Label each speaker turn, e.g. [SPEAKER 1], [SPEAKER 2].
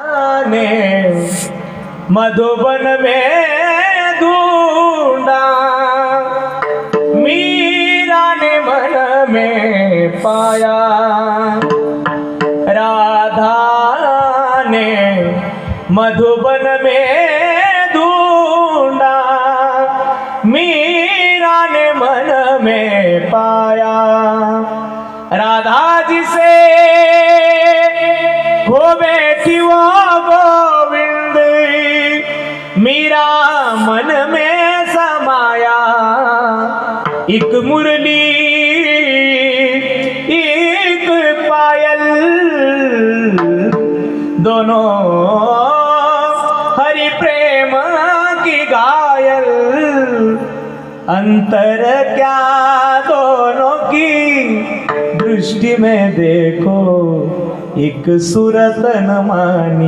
[SPEAKER 1] ने मधुबन में ढूंढा, मीरा ने मन में पाया। राधा ने मधुबन में ढूंढा, मीरा ने मन में पाया। राधा जी से हो बैठी वो गोविंद, मीरा मन में समाया। एक मुरली एक पायल, दोनों हरि प्रेम की घायल। अंतर क्या दोनों की दृष्टि में देखो, एक सूरत न मानी।